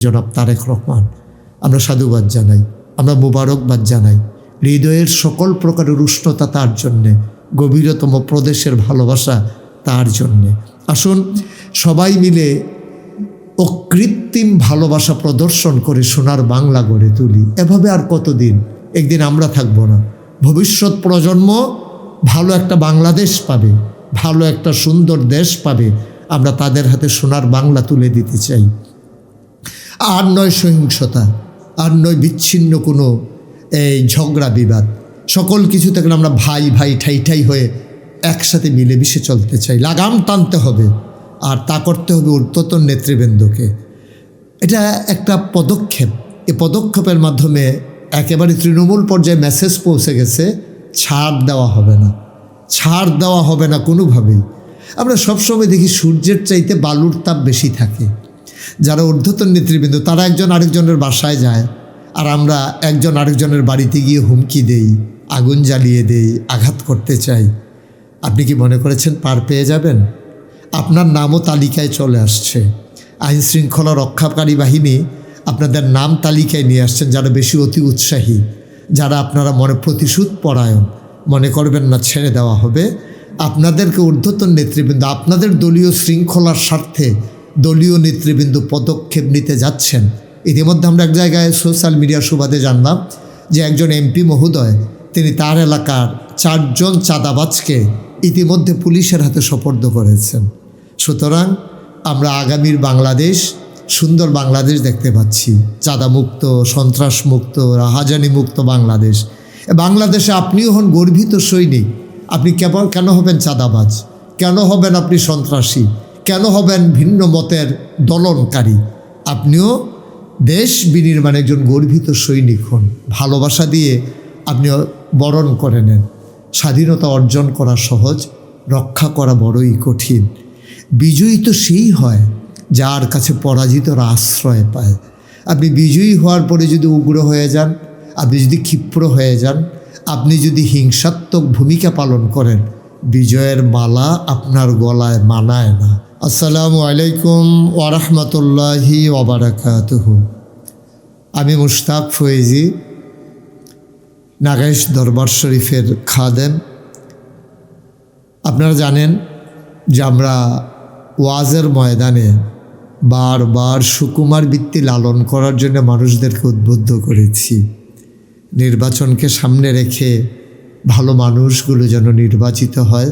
জনাব তারেক রহমান, আমরা সাধুবাদ জানাই, আমরা মুবারকবাদ জানাই। হৃদয়ের সকল প্রকারের উষ্ণতা তার জন্যে, গভীরতম প্রদেশের ভালোবাসা তার জন্যে। আসুন সবাই মিলে অকৃত্রিম ভালোবাসা প্রদর্শন করে সোনার বাংলা গড়ে তুলি। এভাবে আর কতদিন? একদিন আমরা থাকবো না, ভবিষ্যৎ প্রজন্ম ভালো একটা বাংলাদেশ পাবে, ভালো একটা সুন্দর দেশ পাবে। আমরা তাদের হাতে সোনার বাংলা তুলে দিতে চাই। আর নয় সহিংসতা, আর নয় বিচ্ছিন্ন কোনো এই ঝগড়া বিবাদ। সকল কিছু থেকে আমরা ভাই ভাই ঠাই ঠাই হয়ে একসাথে মিলেমিশে চলতে চাই। লাগাম টানতে হবে, আর তা করতে হবে ঊর্ধ্বতন নেতৃবৃন্দকে। এটা একটা পদক্ষেপ। এই পদক্ষেপের মাধ্যমে একেবারে তৃণমূল পর্যায়ে মেসেজ পৌঁছে গেছে, ছাড় দেওয়া হবে না, ছাড় দেওয়া হবে না কোনোভাবেই। আমরা সবসময় দেখি সূর্যের চাইতে বালুর তাপ বেশি থাকে। যারা ঊর্ধ্বতন নেতৃবৃন্দ তারা একজন আরেকজনের বাসায় যায়, আর আমরা একজন আরেকজনের বাড়িতে গিয়ে হুমকি দেই, আগুন জ্বালিয়ে দেই, আঘাত করতে চাই। আপনি কি মনে করেছেন পার পেয়ে যাবেন? আপনার নামও তালিকায় চলে আসছে। আইন শৃঙ্খলা রক্ষাকারী বাহিনী আপনাদের নাম তালিকায় নিয়ে আসছেন, যারা বেশি অতি উৎসাহী, যারা আপনারা মনে প্রতিশোধ পরায়ণ। মনে করবেন না ছেড়ে দেওয়া হবে। আপনাদেরকে ঊর্ধ্বতন নেতৃবৃন্দ আপনাদের দলীয় শৃঙ্খলার স্বার্থে দলীয় নেতৃবৃন্দ পদক্ষেপ নিতে যাচ্ছেন। ইতিমধ্যে আমরা এক জায়গায় সোশ্যাল মিডিয়ার সুবাদে জানলাম যে একজন এমপি মহোদয় তিনি তার এলাকার 4 জন চাঁদাবাজকে ইতিমধ্যে পুলিশের হাতে সোপর্দ করেছেন। সুতরাং আমরা আগামীর বাংলাদেশ, সুন্দর বাংলাদেশ দেখতে পাচ্ছি। চাঁদামুক্ত, সন্ত্রাসমুক্ত, রাহাজানি মুক্ত বাংলাদেশ। বাংলাদেশে আপনিও হন গর্বিত সৈনিক। আপনি কেন হবেন চাঁদাবাজ? কেন হবেন আপনি সন্ত্রাসী? কেন হবেন ভিন্ন মতের দলনকারী? আপনিও দেশ বিনির্মাণে একজন গর্বিত সৈনিক হন। ভালোবাসা দিয়ে আপনি বরণ করে নেন। স্বাধীনতা অর্জন করা সহজ, রক্ষা করা বড়ই কঠিন। বিজয়ী তো সেই হয় যার কাছে পরাজিতরা আশ্রয় পায়। আপনি বিজয়ী হওয়ার পরে যদি উগ্র হয়ে যান, আপনি যদি ক্ষিপ্র হয়ে যান, আপনি যদি হিংসাত্মক ভূমিকা পালন করেন, বিজয়ের মালা আপনার গলায় মানায় না। আসসালামু আলাইকুম ওয়া রাহমাতুল্লাহি ওয়া বারাকাতুহু। আমি মুশতাক ফয়েজি, নাগাইশ দরবার শরীফের খাদেম। আপনারা জানেন যে আমরা ওয়াজের ময়দানে বারবার সুকুমার বৃত্তি লালন করার জন্য মানুষদেরকে উদ্বুদ্ধ করেছি। নির্বাচনকে সামনে রেখে ভালো মানুষগুলো যেন নির্বাচিত হয়,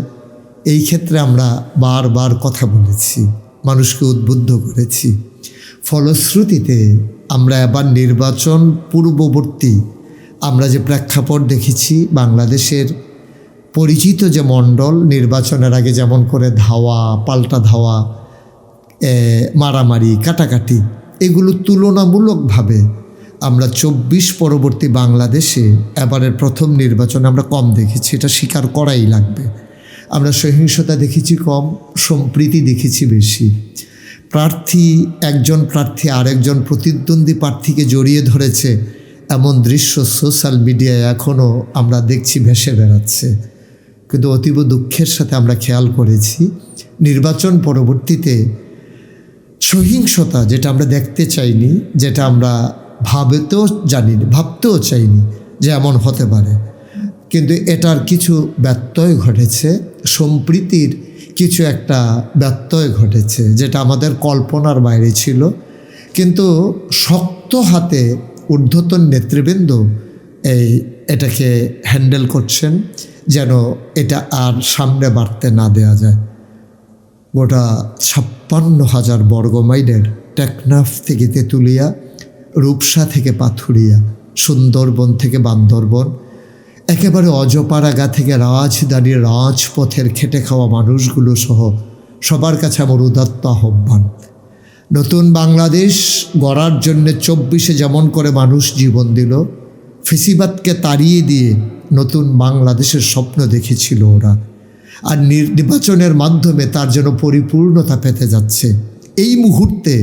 এই ক্ষেত্রে আমরা বারবার কথা বলেছি, মানুষকে উদ্বুদ্ধ করেছি। ফলশ্রুতিতে আমরা এবার নির্বাচন পূর্ববর্তী আমরা যে প্রেক্ষাপট দেখেছি, বাংলাদেশের পরিচিত যে মণ্ডল নির্বাচনের আগে যেমন করে ধাওয়া, পাল্টা ধাওয়া, মারামারি, কাটাকাটি, এগুলো তুলনামূলকভাবে আমরা 24 পরবর্তী বাংলাদেশে এবারের প্রথম নির্বাচনে আমরা কম দেখেছি। এটা স্বীকার করাই লাগবে। আমরা সহিংসতা দেখেছি কম, সম্প্রীতি দেখেছি বেশি। একজন প্রার্থী আরেকজন প্রতিদ্বন্দ্বী প্রার্থীকে জড়িয়ে ধরেছে, এমন দৃশ্য সোশ্যাল মিডিয়ায় এখনও আমরা দেখছি ভেসে বেড়াচ্ছে। কিন্তু অতীব দুঃখের সাথে আমরা খেয়াল করেছি নির্বাচন পরবর্তীতে সহিংসতা, যেটা আমরা দেখতে চাইনি, যেটা আমরা ভাবতেও চাইনি যে এমন হতে পারে, কিন্তু এটার কিছু ব্যত্যয় ঘটেছে। সম্প্রীতির কিছু একটা ব্যত্যয় ঘটেছে, যেটা আমাদের কল্পনার বাইরে ছিল। কিন্তু শক্ত হাতে ঊর্ধ্বতন নেতৃবৃন্দ এটাকে হ্যান্ডেল করছেন, যেন এটা আর সামনে বাড়তে না দেওয়া যায়। গোটা 56,000 বর্গমাইলের টেকনাফ থেকে তেঁতুলিয়া, রূপসা থেকে পাথুরিয়া, সুন্দরবন থেকে বান্দরবন, একেবারে অজপাড়াগা থেকে রাজধানীর রাজপথের খেটে খাওয়া মানুষগুলো সহ সবার কাছে আমার উদাত্ত আহ্বান, নতুন বাংলাদেশ গড়ার জন্যে 24-এ যেমন করে মানুষ জীবন দিল, ফেসিবাদকে তাড়িয়ে দিয়ে নতুন বাংলাদেশের স্বপ্ন দেখেছিল ওরা, আর নির্বাচনের মাধ্যমে তার যেন পরিপূর্ণতা পেতে যাচ্ছে। এই মুহূর্তে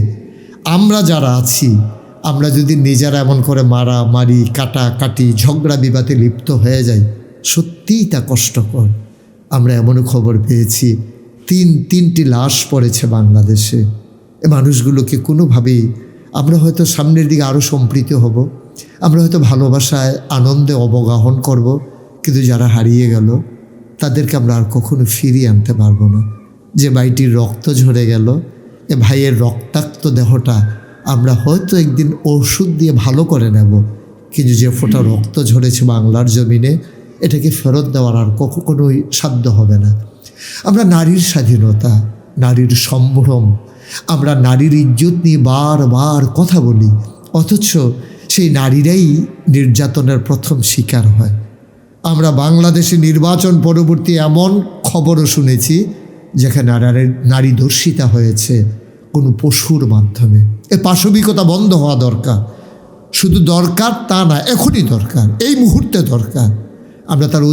আমরা যারা আছি, আমরা যদি নিজেরা এমন করে মারামারি, কাটাকাটি, ঝগড়া বিবাদে লিপ্ত হয়ে যাই, সত্যিই তা কষ্টকর। আমরা এমনও খবর পেয়েছি 3টি লাশ পড়েছে বাংলাদেশে। এ মানুষগুলোকে কোনোভাবেই আমরা হয়তো সামনের দিকে আরও সম্প্রীত হব, আমরা হয়তো ভালোবাসায় আনন্দে অবগাহন করব, কিন্তু যারা হারিয়ে গেল তাদেরকে আমরা আর কখনো ফিরিয়ে আনতে পারবো না। যে ভাইটির রক্ত ঝরে গেল, এ ভাইয়ের রক্তাক্ত দেহটা আমরা হয়তো একদিন ওষুধ দিয়ে ভালো করে নেব, কিন্তু যে ফোঁটা রক্ত ঝরেছে বাংলার জমিনে, এটাকে ফেরত দেওয়ার আর কখনোই সাধ্য হবে না। আমরা নারীর স্বাধীনতা, নারীর সম্ভ্রম, আমরা নারীর ইজ্জত নিয়ে বারবার কথা বলি, অথচ সেই নারীরাই নির্যাতনের প্রথম শিকার হয়। আমরা বাংলাদেশে নির্বাচন পরবর্তী এমন খবরও শুনেছি যেখানে নারী ধর্ষিতা হয়েছে কোনো পশুর মাধ্যমে। এ পাশবিকতা বন্ধ হওয়া দরকার। শুধু দরকার তা না, এখনই দরকার, এই মুহূর্তে দরকার। আমরা তার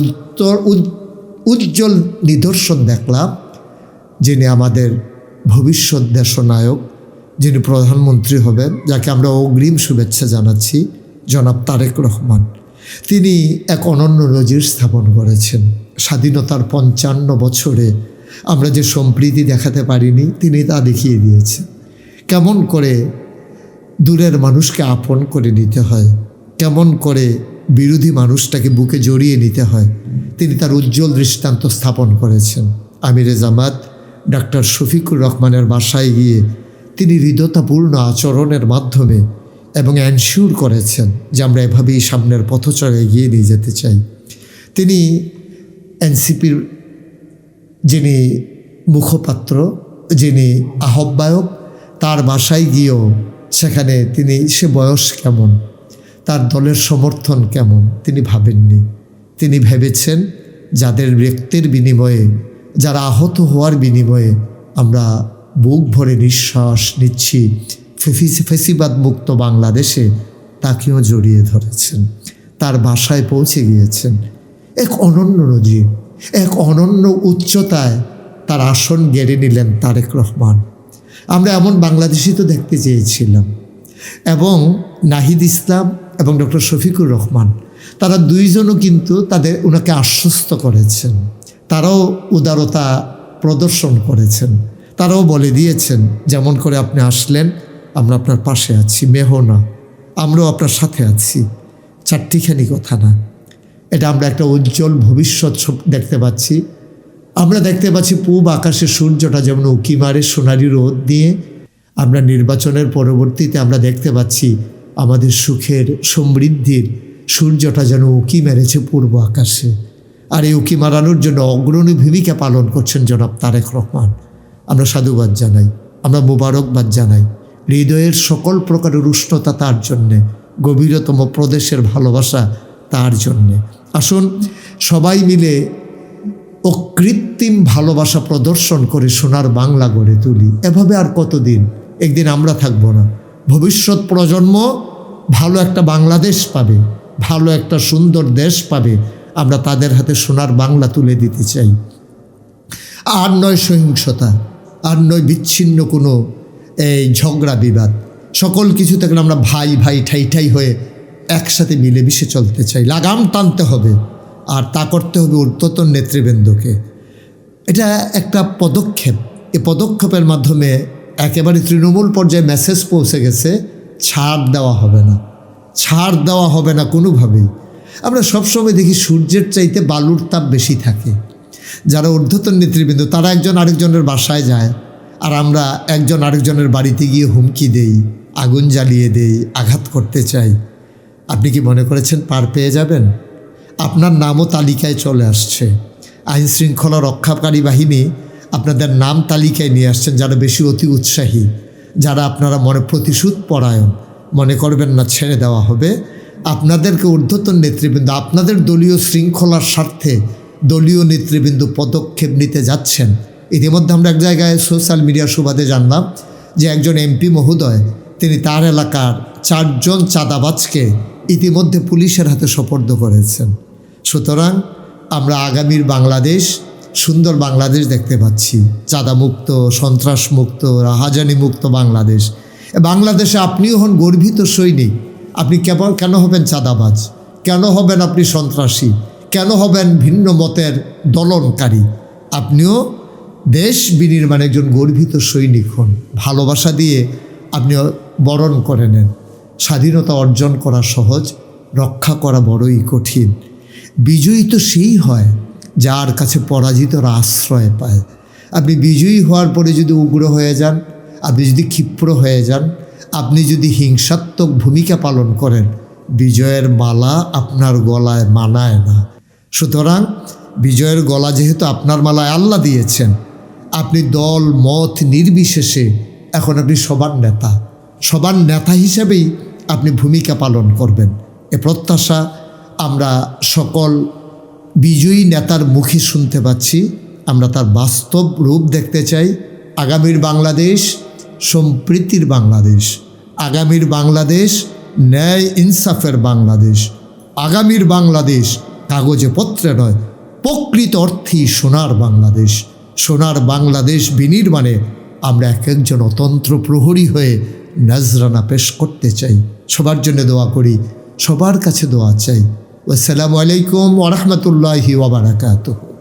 উজ্জ্বল নিদর্শন দেখলাম, যিনি আমাদের ভবিষ্যৎ দেশনায়ক, যিনি প্রধানমন্ত্রী হবেন, যাকে আমরা অগ্রিম শুভেচ্ছা জানাচ্ছি, জনাব তারেক রহমান। তিনি এক অনন্য নজির স্থাপন করেছেন। স্বাধীনতার 55 বছরে আমরা যে সম্প্রীতি দেখাতে পারিনি, তিনি তা দেখিয়ে দিয়েছেন। কেমন করে দূরের মানুষকে আপন করে নিতে হয়, কেমন করে বিরোধী মানুষটাকে বুকে জড়িয়ে নিতে হয়, তিনি তার উজ্জ্বল দৃষ্টান্ত স্থাপন করেছেন। আমিরে জামাত ডাক্তার শফিকুর রহমানের বাসায় গিয়ে তিনি হৃদয়তাপূর্ণ আচরণের মাধ্যমে এবং এনশিওর করেছেন যে আমরা এভাবেই সামনের পথচলে এগিয়ে নিয়ে যেতে চাই। তিনি এনসিপির যিনি মুখপাত্র, যিনি আহ্বায়ক, তার বাসায় গিয়েও সেখানে তিনি সে বয়স কেমন, তার দলের সমর্থন কেমন তিনি ভাবেননি। তিনি ভেবেছেন যাদের ব্যক্তির বিনিময়ে, যারা আহত হওয়ার বিনিময়ে আমরা বুক ভরে নিঃশ্বাস নিচ্ছি ফেসিবাদ মুক্ত বাংলাদেশে, তাকেও জড়িয়ে ধরেছেন, তার বাসায় পৌঁছে গিয়েছেন। এক অনন্য নজির, এক অনন্য উচ্চতায় তার আসন গেড়ে নিলেন তারেক রহমান। আমরা এমন বাংলাদেশি তো দেখতে চেয়েছিলাম। এবং নাহিদ ইসলাম এবং ডক্টর শফিকুর রহমান, তারা দুইজনও কিন্তু ওনাকে আশ্বস্ত করেছেন, তারাও উদারতা প্রদর্শন করেছেন, তারাও বলে দিয়েছেন যেমন করে আপনি আসলেন আমরা আপনার পাশে আছি, মেহনা আমরাও আপনার সাথে আছি। চারটিখানি কথা না, এটা আমরা একটা উজ্জ্বল ভবিষ্যৎ দেখতে পাচ্ছি। আমরা দেখতে পাচ্ছি পূব আকাশে সূর্যটা যেমন উঁকি মারে সোনালি রোদ দিয়ে, আমরা নির্বাচনের পরবর্তীতে আমরা দেখতে পাচ্ছি আমাদের সুখের সমৃদ্ধির সূর্যটা যেন উঁকি মেরেছে পূর্ব আকাশে। আর এই উঁকি মারানোর জন্য অগ্রণী ভূমিকা পালন করছেন জনাব তারেক রহমান। আমরা সাধুবাদ জানাই, আমরা মোবারকবাদ জানাই। হৃদয়ের সকল প্রকারের উষ্ণতা তার জন্যে, গভীরতম প্রদেশের ভালোবাসা তার জন্যে। আসুন সবাই মিলে অকৃত্রিম ভালোবাসা প্রদর্শন করে সোনার বাংলা গড়ে তুলি। এভাবে আর কতদিন? একদিন আমরা থাকবো না, ভবিষ্যৎ প্রজন্ম ভালো একটা বাংলাদেশ পাবে, ভালো একটা সুন্দর দেশ পাবে। আমরা তাদের হাতে সোনার বাংলা তুলে দিতে চাই। আর নয় সহিংসতা, আর নয় বিচ্ছিন্ন কোনো এই ঝগড়া বিবাদ, সকল কিছু থেকে আমরা ভাই ভাই ঠাই ঠাই হয়ে একসাথে মিলেমিশে চলতে চাই। লাগাম টানতে হবে, আর তা করতে হবে ঊর্ধ্বতন নেতৃবৃন্দকে। এটা একটা পদক্ষেপ। এই পদক্ষেপের মাধ্যমে একেবারে তৃণমূল পর্যায়ে মেসেজ পৌঁছে গেছে, ছাড় দেওয়া হবে না, ছাড় দেওয়া হবে না কোনোভাবেই। আমরা সবসময় দেখি সূর্যের চাইতে বালুর তাপ বেশি থাকে। যারা ঊর্ধ্বতন নেতৃবৃন্দ তারা একজন আরেকজনের বাসায় যায়, আর আমরা একজন আরেকজনের বাড়িতে গিয়ে হুমকি দেই, আগুন জ্বালিয়ে দেই, আঘাত করতে চাই। আপনি কি মনে করেছেন পার পেয়ে যাবেন? আপনার নামও তালিকায় চলে আসছে। আইন শৃঙ্খলা রক্ষাকারী বাহিনী আপনাদের নাম তালিকায় নিয়ে আসছেন, যারা বেশি অতি উৎসাহী, যারা আপনারা মনে প্রতিশোধ পরায়ণ, মনে করবেন না ছেড়ে দেওয়া হবে। আপনাদেরকে ঊর্ধ্বতন নেতৃবৃন্দ আপনাদের দলীয় শৃঙ্খলার স্বার্থে দলীয় নেতৃবৃন্দ পদক্ষেপ নিতে যাচ্ছেন। ইতিমধ্যে আমরা এক জায়গায় সোশ্যাল মিডিয়ার সুবাদে জানলাম যে একজন এমপি মহোদয় তিনি তার এলাকার 4 জন চাঁদাবাজকে ইতিমধ্যে পুলিশের হাতে সোপর্দ করেছেন। সুতরাং আমরা আগামীর বাংলাদেশ, সুন্দর বাংলাদেশ দেখতে পাচ্ছি, চাঁদামুক্ত, সন্ত্রাসমুক্ত, রাহাজানি মুক্ত বাংলাদেশ। বাংলাদেশে আপনিও হন গর্বিত সৈনিক। আপনি কেন হবেন চাঁদাবাজ? কেন হবেন আপনি সন্ত্রাসী? কেন হবেন ভিন্ন মতের দলনকারী? আপনিও দেশ বিনির্মাণে একজন গর্বিত সৈনিক হন। ভালোবাসা দিয়ে আপনি বরণ করে নেন। স্বাধীনতা অর্জন করা সহজ, রক্ষা করা বড়ই কঠিন। বিজয়ী তো সেই হয় যার কাছে পরাজিতরা আশ্রয় পায়। আপনি বিজয়ী হওয়ার পরে যদি উগ্র হয়ে যান, আপনি যদি ক্ষিপ্র হয়ে যান, আপনি যদি হিংসাত্মক ভূমিকা পালন করেন, বিজয়ের মালা আপনার গলায় মানায় না। সুতরাং বিজয়ের গলা যেহেতু আপনার মালায় আল্লাহ দিয়েছেন, আপনি দল মত নির্বিশেষে এখন আপনি সবার নেতা হিসেবেই আপনি ভূমিকা পালন করবেন। এ প্রত্যাশা আমরা সকল বিজয়ী নেতার মুখে শুনতে পাচ্ছি। আমরা তার বাস্তব রূপ দেখতে চাই। আগামীর বাংলাদেশ সম্প্রীতির বাংলাদেশ, আগামীর বাংলাদেশ ন্যায় ইনসাফের বাংলাদেশ, আগামীর বাংলাদেশ কাগজে পত্রে নয়, প্রকৃত অর্থেই সোনার বাংলাদেশ। সোনার বাংলাদেশ বিনির্মাণে আমরা এক একজন অতন্ত্র প্রহরী হয়ে নজরানা পেশ করতে চাই। সবার জন্য দোয়া করি, সবার কাছে দোয়া চাই। আসসালামু আলাইকুম ওয়া রাহমাতুল্লাহি ওয়া বারাকাতুহু।